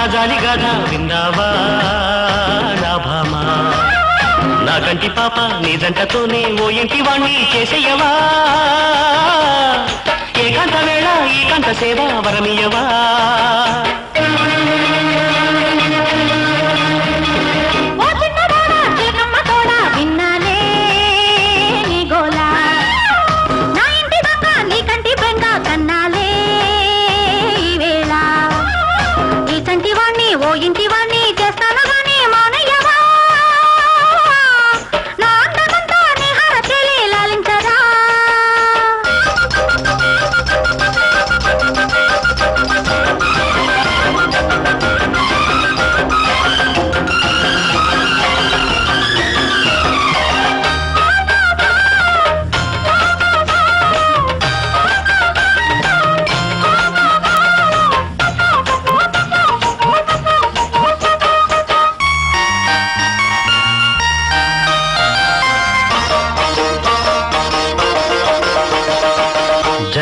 నా జాలి గాథ విన్నావా నా భామా నా కంటి పాప నీ జంటతోనే ఓ ఇంటి వాణ్ణి చేసేయవా ఏకాంత వేళ ఏకాంత సేవ వరమియవా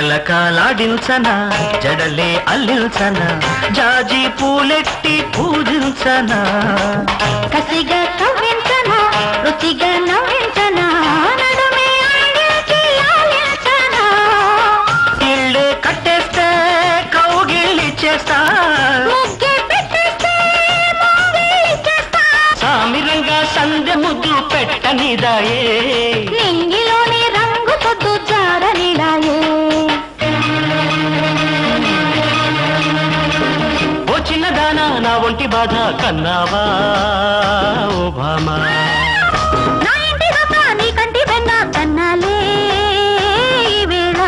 జలకాలాడించనా జడలే అల్లించనా జాజి పూలెట్టి పూజించనా కసిగా కవ్వించనా రుచిగా నవ్వించనా నడుమే అందించి లాలించనా ఇళ్ళే కట్టేస్తే కౌగిళ్ళి చేస్తా ముగ్గే పెట్టేస్తే మోగిలి చేస్తా సామిరంగా సందె ముద్దు పెట్టనిదాయే నింగిలోని రంగు పొద్దు జారనిడాయే చిన్నదానా నా ఒంటి బాధ కన్నావా ఓ భామా నా ఇంటి దాక నీ కంటి వెన్న కన్నాలే ఈ వేళ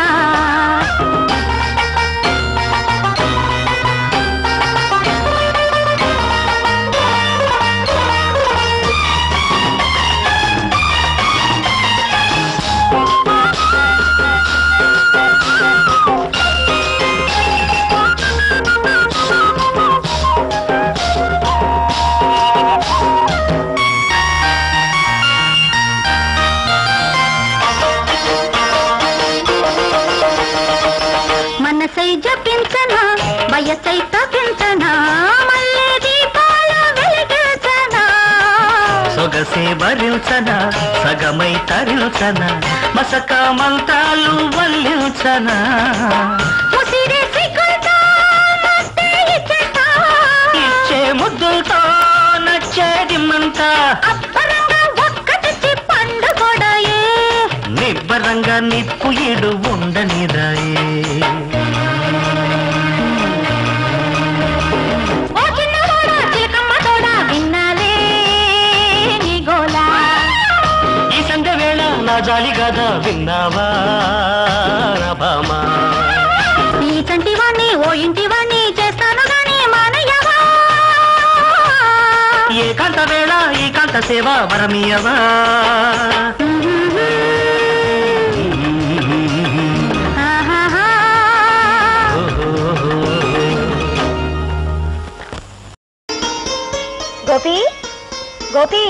మనసై జపించనా వయసై తపించనా మల్లె దీపాల వెలిగించనా సొగసే భరించనా సగమై తరించనా మసక మంత్రాలు వల్లించనా ముసిరే సిగ్గులతో మత్తే ఇచ్చేస్తా ఇచ్చే ముద్దులతో నచ్చేదిమ్మంతా అబ్బరంగా ఒక్కటిచ్చి పండుగొడాయే నిబ్బరంగా నిప్పు ఇడు ఉండనిదాయే ఓ చిన్నవాడా చిలకమ్మ తోడా విన్నాలే నీ గోలా ఈ సంధ్య వేళ నా జాలి గాథ విన్నావా నా భామా ఈ చంటి వాణ్ణి ఓ ఇంటి వాణ్ణి చేస్తాను గాని మానయ్యవా ఏకాంత వేళ ఏకాంత సేవ వరమియవా ఆహాహా. గోపి గోపి